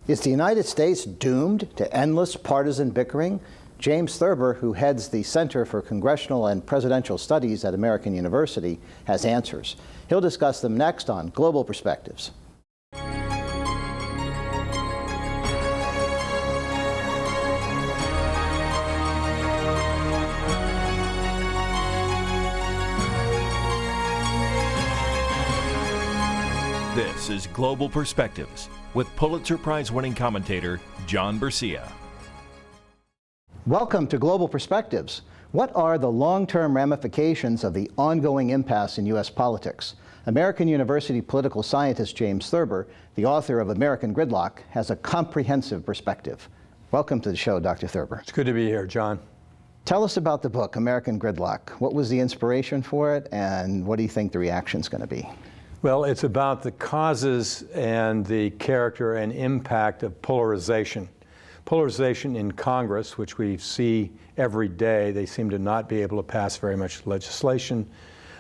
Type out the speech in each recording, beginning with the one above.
Is the United States doomed to endless partisan bickering? James Thurber, who heads the Center for Congressional and Presidential Studies at American University, has answers. He'll discuss them next on Global Perspectives. This is Global Perspectives with Pulitzer Prize-winning commentator John Bercia. Welcome to Global Perspectives. What are the long-term ramifications of the ongoing impasse in U.S. politics? American University political scientist James Thurber, the author of American Gridlock, has a comprehensive perspective. Welcome to the show, Dr. Thurber. It's good to be here, John. Tell us about the book, American Gridlock. What was the inspiration for it, and what do you think the reaction's going to be? Well, it's about the causes and the character and impact of polarization. Polarization in Congress, which we see every day. They seem to not be able to pass very much legislation,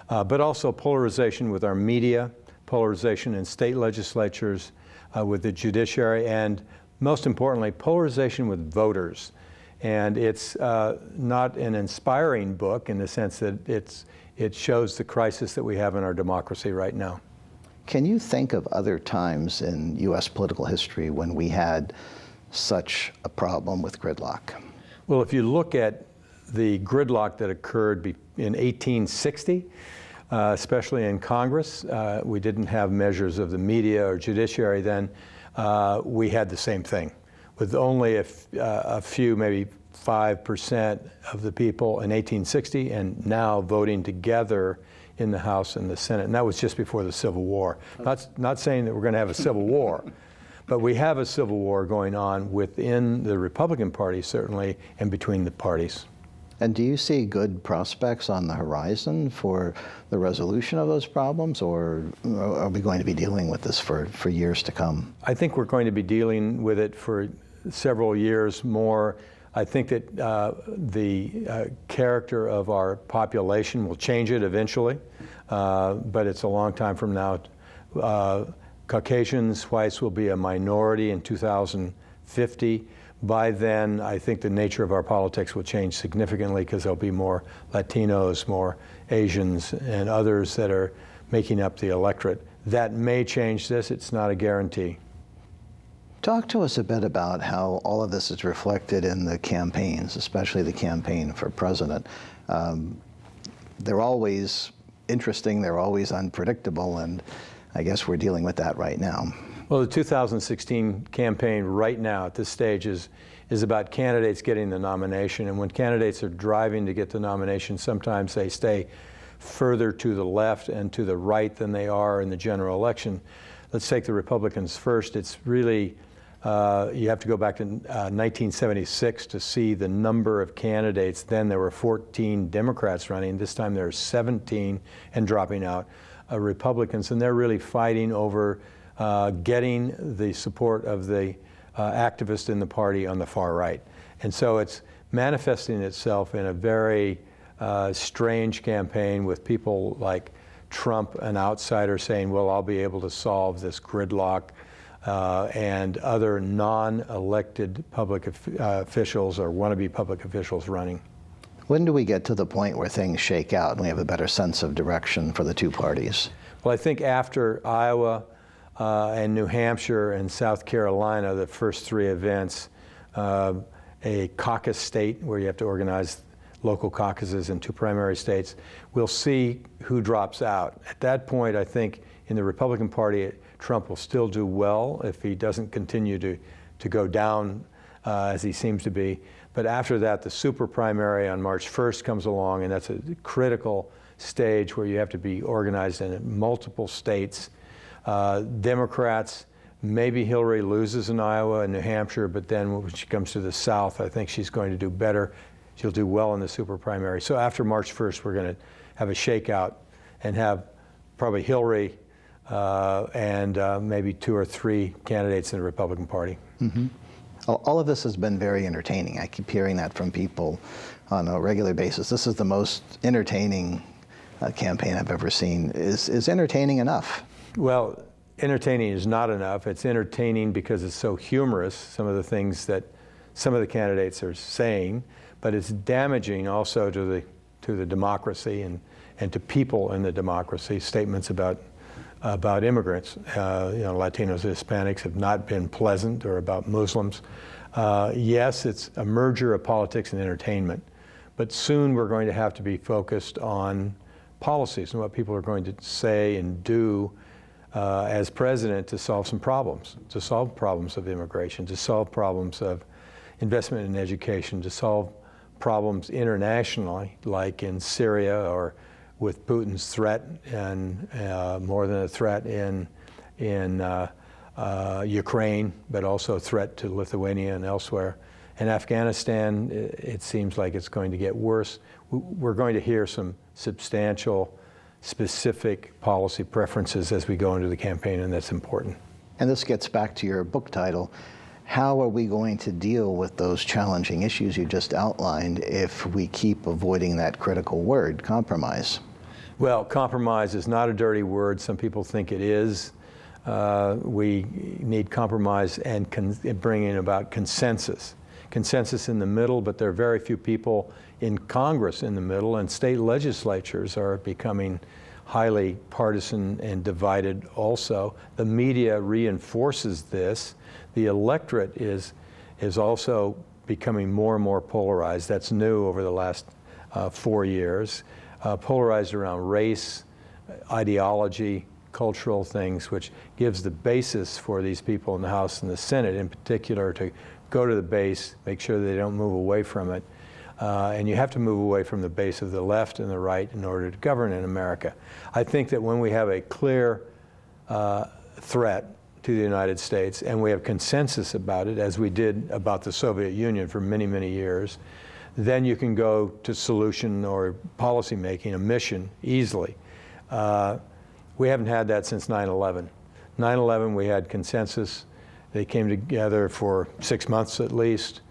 but also polarization with our media, polarization in state legislatures, with the judiciary, and most importantly, polarization with voters. And it's not an inspiring book in the sense that it shows the crisis that we have in our democracy right now. Can you think of other times in U.S. political history when we had such a problem with gridlock? Well, if you look at the gridlock that occurred in 1860, especially in Congress, we didn't have measures of the media or judiciary then. We had the same thing, with only a few, maybe 5% of the people in 1860, and now voting together in the House and the Senate. And that was just before the Civil War. Not saying that we're going to have a civil war, but we have a civil war going on within the Republican Party, certainly, and between the parties. And do you see good prospects on the horizon for the resolution of those problems, or are we going to be dealing with this for years to come? I think we're going to be dealing with it for several years more. I think that the character of our population will change it eventually, but it's a long time from now. Caucasians, whites will be a minority in 2050. By then, I think the nature of our politics will change significantly because there'll be more Latinos, more Asians, and others that are making up the electorate. That may change this. It's not a guarantee. Talk to us a bit about how all of this is reflected in the campaigns, especially the campaign for president. They're always interesting, they're always unpredictable, and I guess we're dealing with that right now. Well, the 2016 campaign right now at this stage is about candidates getting the nomination. And when candidates are driving to get the nomination, sometimes they stay further to the left and to the right than they are in the general election. Let's take the Republicans first. It's really, you have to go back to 1976 to see the number of candidates. Then there were 14 Democrats running. This time there are 17 and dropping out Republicans. And they're really fighting over getting the support of the activists in the party on the far right. And so it's manifesting itself in a very strange campaign with people like Trump, an outsider, saying, well, I'll be able to solve this gridlock, and other non-elected public officials or wannabe public officials running. When do we get to the point where things shake out and we have a better sense of direction for the two parties? Well, I think after Iowa and New Hampshire and South Carolina, the first three events, a caucus state where you have to organize local caucuses in two primary states, we'll see who drops out. At that point, I think in the Republican Party, Trump will still do well if he doesn't continue to go down as he seems to be. But after that, the super primary on March 1st comes along, and that's a critical stage where you have to be organized in multiple states. Democrats, maybe Hillary loses in Iowa and New Hampshire, but then when she comes to the South, I think she's going to do better. She'll do well in the super primary. So after March 1st, we're going to have a shakeout and have probably Hillary and maybe two or three candidates in the Republican Party. Mm-hmm. All of this has been very entertaining. I keep hearing that from people on a regular basis. This is the most entertaining campaign I've ever seen. Is entertaining enough? Well, entertaining is not enough. It's entertaining because it's so humorous, some of the things that some of the candidates are saying, but it's damaging also to the democracy and to people in the democracy. Statements about immigrants, Latinos and Hispanics have not been pleasant, or about Muslims. Yes, it's a merger of politics and entertainment, but soon we're going to have to be focused on policies and what people are going to say and do as president to solve some problems, to solve problems of immigration, to solve problems of investment in education, to solve problems internationally, like in Syria, or with Putin's threat, and more than a threat in Ukraine, but also a threat to Lithuania and elsewhere. In Afghanistan, it seems like it's going to get worse. We're going to hear some substantial, specific policy preferences as we go into the campaign, and that's important. And this gets back to your book title. How are we going to deal with those challenging issues you just outlined if we keep avoiding that critical word, compromise? Well, compromise is not a dirty word. Some people think it is. We need compromise and bringing about consensus. Consensus in the middle, but there are very few people in Congress in the middle, and state legislatures are becoming highly partisan and divided also. The media reinforces this. The electorate is also becoming more and more polarized. That's new over the last 4 years. Polarized around race, ideology, cultural things, which gives the basis for these people in the House and the Senate in particular to go to the base, make sure they don't move away from it. And you have to move away from the base of the left and the right in order to govern in America. I think that when we have a clear threat to the United States, and we have consensus about it, as we did about the Soviet Union for many, many years, then you can go to solution or policy making, a mission, easily. We haven't had that since 9/11. 9/11, we had consensus. They came together for 6 months at least.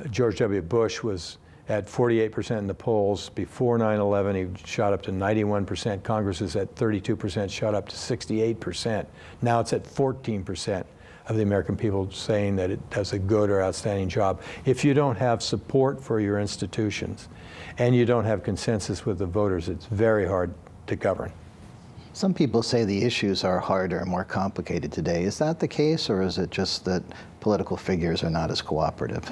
George W. Bush was at 48% in the polls. Before 9/11, he shot up to 91%. Congress is at 32%, shot up to 68%. Now it's at 14% of the American people saying that it does a good or outstanding job. If you don't have support for your institutions and you don't have consensus with the voters, it's very hard to govern. Some people say the issues are harder and more complicated today. Is that the case, or is it just that political figures are not as cooperative?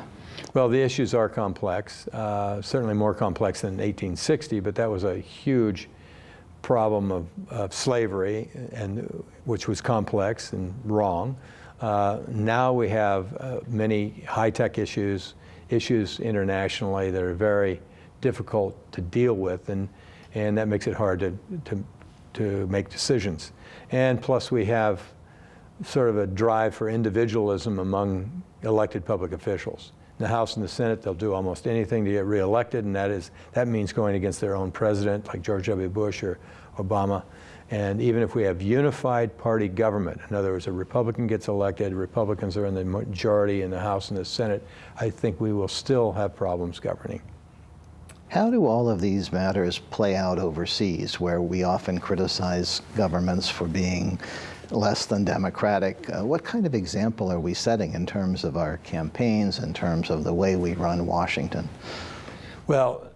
Well, the issues are complex, certainly more complex than 1860, but that was a huge problem of slavery, and which was complex and wrong. Now we have many high-tech issues internationally that are very difficult to deal with, and that makes it hard to make decisions. And plus we have sort of a drive for individualism among elected public officials. In the House and the Senate, they'll do almost anything to get reelected, and that means going against their own president, like George W. Bush or Obama. And even if we have unified party government, in other words, a Republican gets elected, Republicans are in the majority in the House and the Senate, I think we will still have problems governing. How do all of these matters play out overseas, where we often criticize governments for being less than democratic? What kind of example are we setting in terms of our campaigns, in terms of the way we run Washington? Well,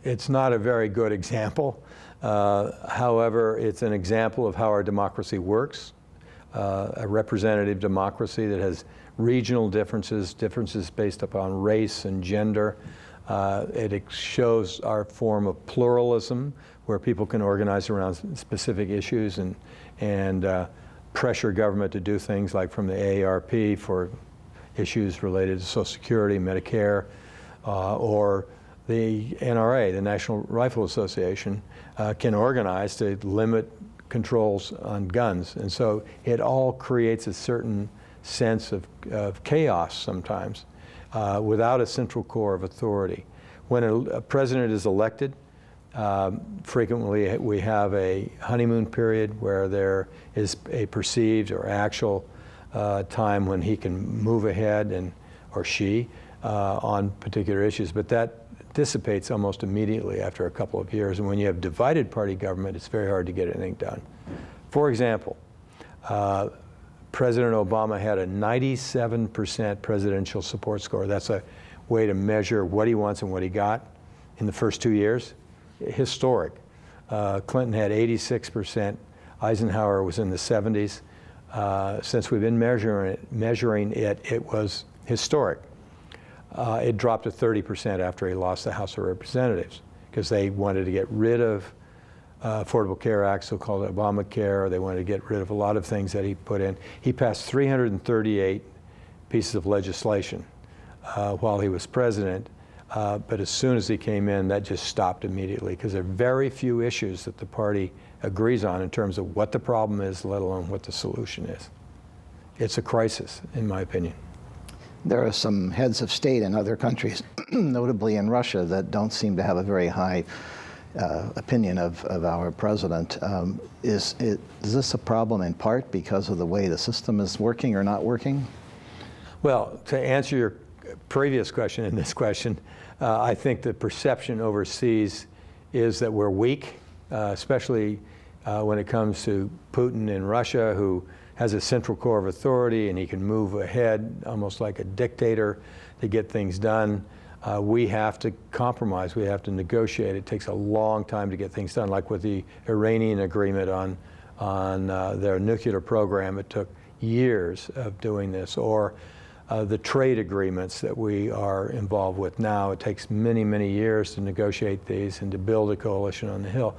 it's not a very good example. However, it's an example of how our democracy works, a representative democracy that has regional differences based upon race and gender. It shows our form of pluralism, where people can organize around specific issues and pressure government to do things like from the AARP for issues related to Social Security, Medicare, or the NRA, the National Rifle Association, can organize to limit controls on guns. And so it all creates a certain sense of chaos sometimes without a central core of authority. When a president is elected, frequently we have a honeymoon period where there is a perceived or actual time when he can move ahead or she on particular issues, but that dissipates almost immediately after a couple of years. And when you have divided party government, it's very hard to get anything done. For example, President Obama had a 97% presidential support score. That's a way to measure what he wants and what he got in the first 2 years. Historic. Clinton had 86%. Eisenhower was in the 70s. Since we've been measuring it, it was historic. It dropped to 30% after he lost the House of Representatives because they wanted to get rid of Affordable Care Act, so-called Obamacare. They wanted to get rid of a lot of things that he put in. He passed 338 pieces of legislation while he was president, but as soon as he came in, that just stopped immediately because there are very few issues that the party agrees on in terms of what the problem is, let alone what the solution is. It's a crisis, in my opinion. There are some heads of state in other countries, notably in Russia, that don't seem to have a very high opinion of our president. Is this a problem in part because of the way the system is working or not working? Well, to answer your previous question and this question, I think the perception overseas is that we're weak, especially when it comes to Putin in Russia, who has a central core of authority and he can move ahead almost like a dictator to get things done. We have to compromise, we have to negotiate. It takes a long time to get things done, like with the Iranian agreement on their nuclear program. It took years of doing this, or the trade agreements that we are involved with now. It takes many, many years to negotiate these and to build a coalition on the Hill.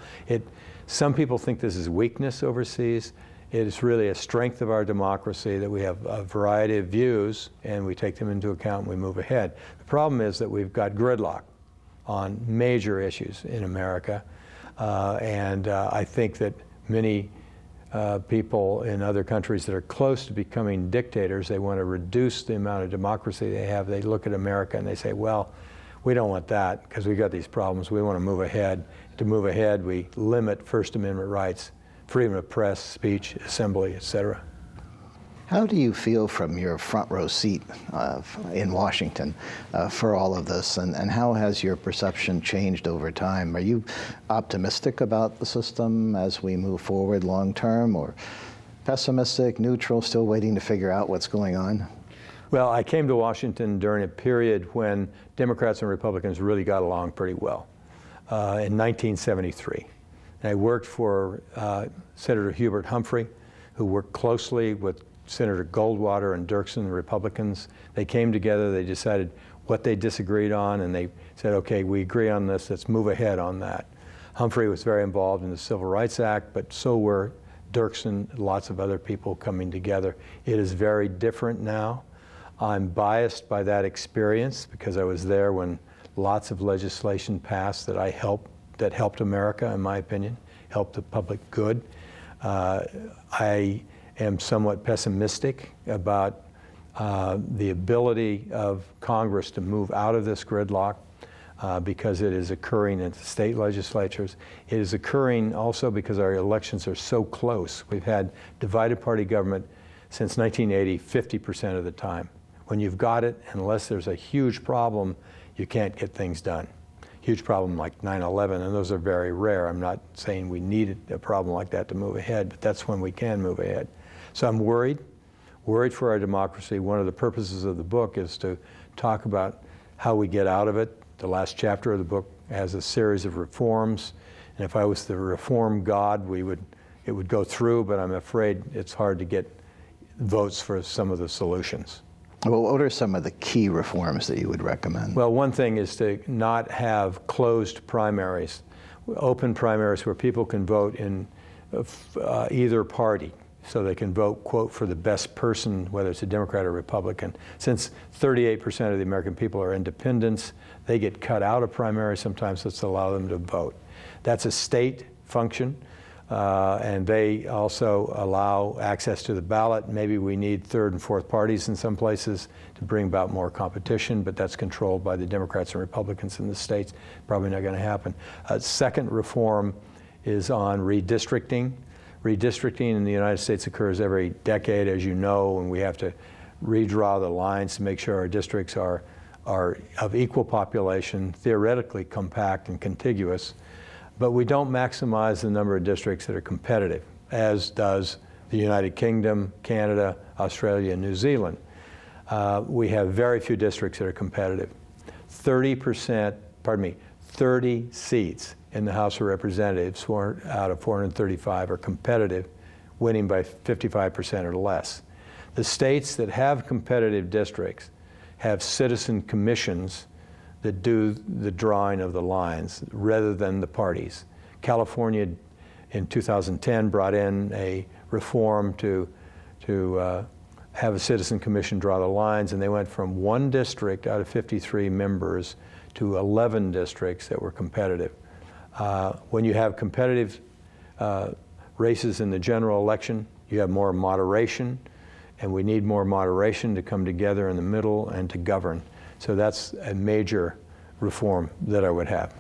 Some people think this is weakness overseas. It is really a strength of our democracy that we have a variety of views and we take them into account and we move ahead. The problem is that we've got gridlock on major issues in America, and I think that many people in other countries that are close to becoming dictators, they want to reduce the amount of democracy they have. They look at America and they say, well, we don't want that because we've got these problems. We want to move ahead. To move ahead, we limit First Amendment rights, freedom of press, speech, assembly, etc. How do you feel from your front row seat in Washington for all of this, and how has your perception changed over time? Are you optimistic about the system as we move forward long term, or pessimistic, neutral, still waiting to figure out what's going on? Well, I came to Washington during a period when Democrats and Republicans really got along pretty well, in 1973. And I worked for Senator Hubert Humphrey, who worked closely with Senator Goldwater and Dirksen, the Republicans. They came together, they decided what they disagreed on, and they said, okay, we agree on this, let's move ahead on that. Humphrey was very involved in the Civil Rights Act, but so were Dirksen, lots of other people coming together. It is very different now. I'm biased by that experience because I was there when lots of legislation passed that helped America, in my opinion, helped the public good. I am somewhat pessimistic about the ability of Congress to move out of this gridlock because it is occurring in the state legislatures. It is occurring also because our elections are so close. We've had divided party government since 1980, 50% of the time. When you've got it, unless there's a huge problem, you can't get things done. Huge problem like 9/11, and those are very rare. I'm not saying we need a problem like that to move ahead, but that's when we can move ahead. So I'm worried for our democracy. One of the purposes of the book is to talk about how we get out of it. The last chapter of the book has a series of reforms, and if I was the reform god, it would go through, but I'm afraid it's hard to get votes for some of the solutions. Well, what are some of the key reforms that you would recommend? Well, one thing is to not have closed primaries, open primaries where people can vote in either party. So they can vote, quote, for the best person, whether it's a Democrat or Republican. Since 38% of the American people are independents, they get cut out of primaries. Sometimes let's allow them to vote. That's a state function, and they also allow access to the ballot. Maybe we need third and fourth parties in some places to bring about more competition, but that's controlled by the Democrats and Republicans in the states. Probably not going to happen. Second reform is on redistricting. Redistricting in the United States occurs every decade, as you know, and we have to redraw the lines to make sure our districts are of equal population, theoretically compact and contiguous, but we don't maximize the number of districts that are competitive, as does the United Kingdom, Canada, Australia, and New Zealand. We have very few districts that are competitive. 30 seats in the House of Representatives out of 435 are competitive, winning by 55% or less. The states that have competitive districts have citizen commissions that do the drawing of the lines rather than the parties. California in 2010 brought in a reform to have a citizen commission draw the lines, and they went from 1 district out of 53 members to 11 districts that were competitive. When you have competitive races in the general election, you have more moderation, and we need more moderation to come together in the middle and to govern. So that's a major reform that I would have.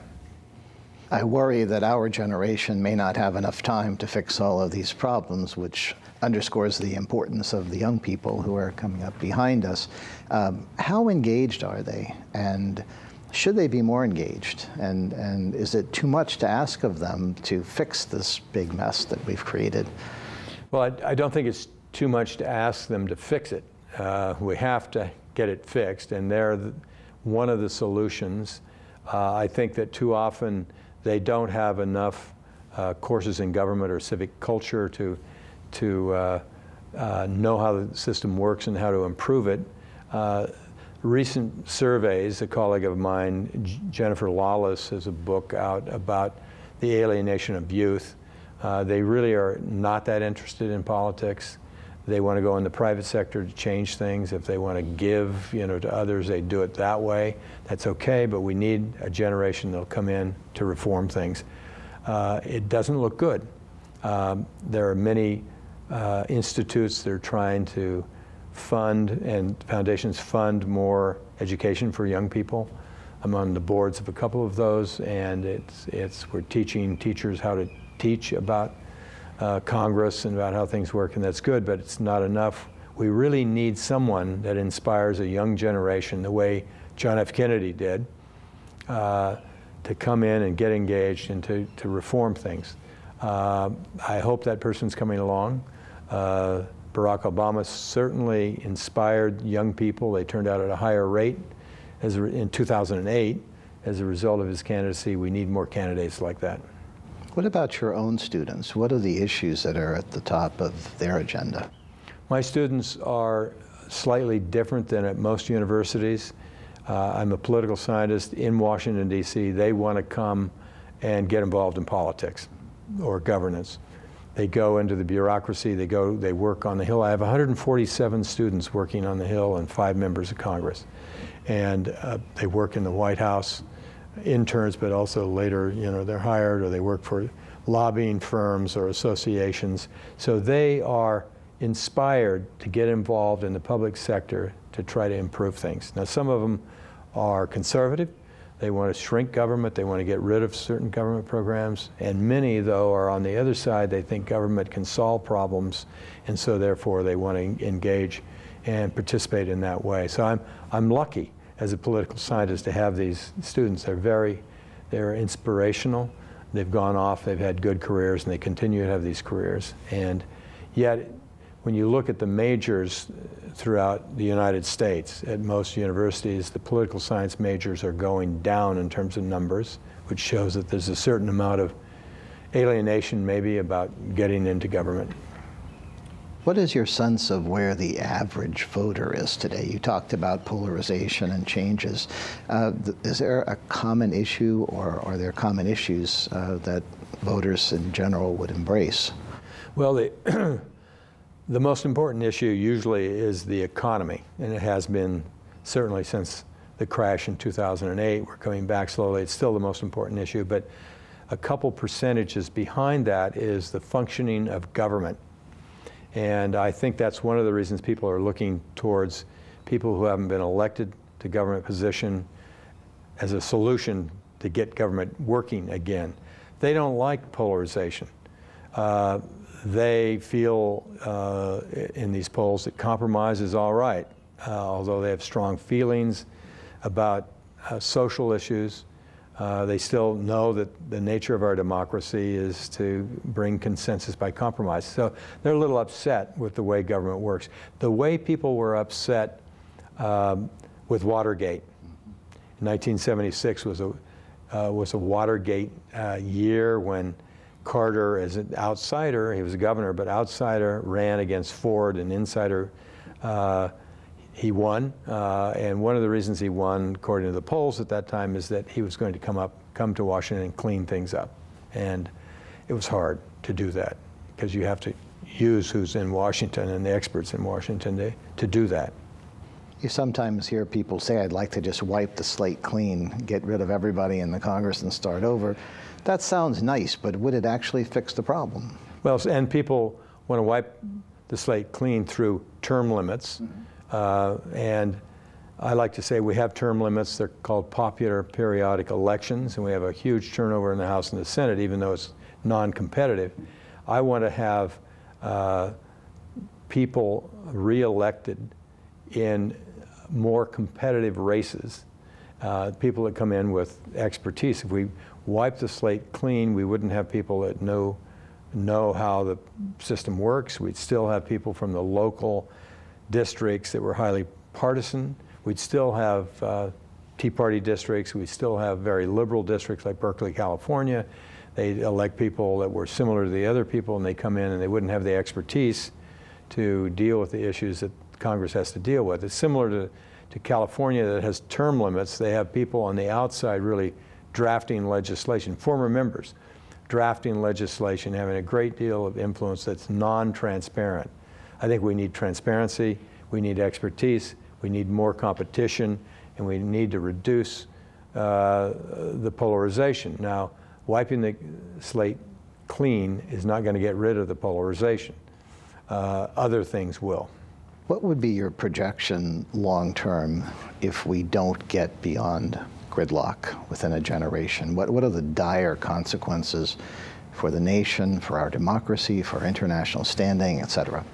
I worry that our generation may not have enough time to fix all of these problems, which underscores the importance of the young people who are coming up behind us. How engaged are they? And should they be more engaged? And is it too much to ask of them to fix this big mess that we've created? Well, I don't think it's too much to ask them to fix it. We have to get it fixed, and they're one of the solutions. I think that too often they don't have enough courses in government or civic culture to know how the system works and how to improve it. Recent surveys, a colleague of mine, Jennifer Lawless, has a book out about the alienation of youth. They really are not that interested in politics. They want to go in the private sector to change things. If they want to give, to others, they do it that way. That's okay, but we need a generation that'll come in to reform things. It doesn't look good. There are many institutes that are trying to fund, and foundations fund more education for young people. I'm on the boards of a couple of those, and we're teaching teachers how to teach about Congress and about how things work, and that's good, but it's not enough. We really need someone that inspires a young generation the way John F. Kennedy did, to come in and get engaged and to reform things. I hope that person's coming along. Barack Obama certainly inspired young people. They turned out at a higher rate in 2008 as a result of his candidacy. We need more candidates like that. What about your own students? What are the issues that are at the top of their agenda? My students are slightly different than at most universities. I'm a political scientist in Washington, D.C. They want to come and get involved in politics or governance. They go into the bureaucracy, they work on the Hill. I have 147 students working on the Hill and 5 members of Congress. And they work in the White House, interns, but also later, they're hired, or they work for lobbying firms or associations. So they are inspired to get involved in the public sector to try to improve things. Now, some of them are conservative. They want to shrink government. They want to get rid of certain government programs. And many, though, are on the other side. They think government can solve problems, and so therefore they want to engage and participate in that way. So I'm lucky as a political scientist to have these students. They're inspirational. They've gone off, they've had good careers, and they continue to have these careers. And yet, when you look at the majors throughout the United States, at most universities, the political science majors are going down in terms of numbers, which shows that there's a certain amount of alienation maybe about getting into government. What is your sense of where the average voter is today? You talked about polarization and changes. Is there a common issue, or are there common issues that voters in general would embrace? Well, the most important issue usually is the economy, and it has been certainly since the crash in 2008. We're coming back slowly. It's still the most important issue, but a couple percentages behind that is the functioning of government. And I think that's one of the reasons people are looking towards people who haven't been elected to government position as a solution to get government working again. They don't like polarization. They feel in these polls that compromise is all right, although they have strong feelings about social issues, They still know that the nature of our democracy is to bring consensus by compromise. So they're a little upset with the way government works. The way people were upset with Watergate. 1976 was a Watergate year when Carter, as an outsider, he was a governor, but outsider, ran against Ford, an insider. He won, and one of the reasons he won, according to the polls at that time, is that he was going to come to Washington and clean things up. And it was hard to do that, because you have to use who's in Washington and the experts in Washington to do that. You sometimes hear people say, I'd like to just wipe the slate clean, get rid of everybody in the Congress and start over. That sounds nice, but would it actually fix the problem? Well, and people want to wipe the slate clean through term limits. And I like to say we have term limits. They're called popular periodic elections, and we have a huge turnover in the House and the Senate, even though it's non-competitive. I want to have people re-elected in more competitive races, people that come in with expertise. If we wipe the slate clean, we wouldn't have people that know how the system works. We'd still have people from the local districts that were highly partisan. We'd still have Tea Party districts. We'd still have very liberal districts like Berkeley, California. They'd elect people that were similar to the other people, and they come in and they wouldn't have the expertise to deal with the issues that Congress has to deal with. It's similar to California that has term limits. They have people on the outside really drafting legislation, former members drafting legislation, having a great deal of influence that's non-transparent. I think we need transparency, we need expertise, we need more competition, and we need to reduce the polarization. Now, wiping the slate clean is not going to get rid of the polarization. Other things will. What would be your projection long-term if we don't get beyond gridlock within a generation? What are the dire consequences for the nation, for our democracy, for our international standing, et cetera?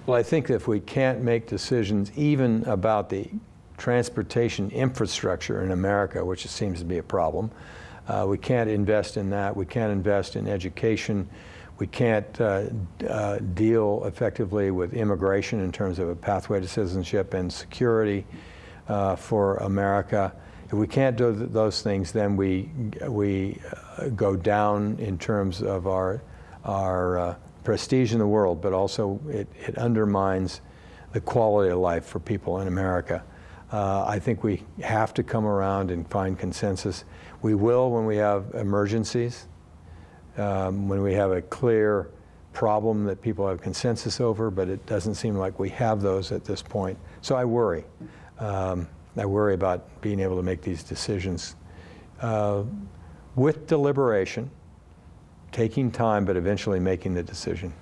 Well, I think if we can't make decisions even about the transportation infrastructure in America, which seems to be a problem, we can't invest in that. We can't invest in education. We can't deal effectively with immigration in terms of a pathway to citizenship and security for America. If we can't do those things, then we go down in terms of our prestige in the world, but also it undermines the quality of life for people in America. I think we have to come around and find consensus. We will when we have emergencies. When we have a clear problem that people have consensus over, but it doesn't seem like we have those at this point. So I worry. I worry about being able to make these decisions with deliberation, taking time, but eventually making the decision.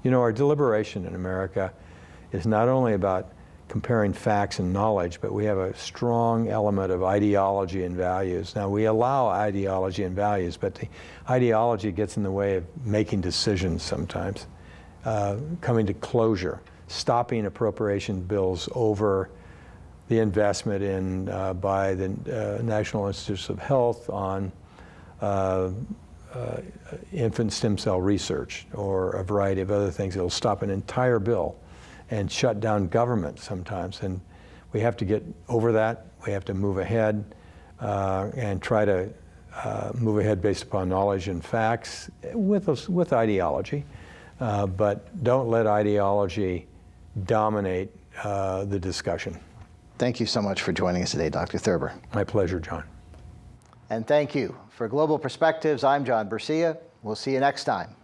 You know, our deliberation in America is not only about comparing facts and knowledge, but we have a strong element of ideology and values. Now, we allow ideology and values, but the ideology gets in the way of making decisions sometimes, coming to closure, stopping appropriation bills over the investment in by the National Institutes of Health on infant stem cell research or a variety of other things. It'll stop an entire bill and shut down government sometimes. And we have to get over that. We have to move ahead and try to move ahead based upon knowledge and facts with ideology. But don't let ideology dominate the discussion. Thank you so much for joining us today, Dr. Thurber. My pleasure, John. And thank you. For Global Perspectives, I'm John Bercia. We'll see you next time.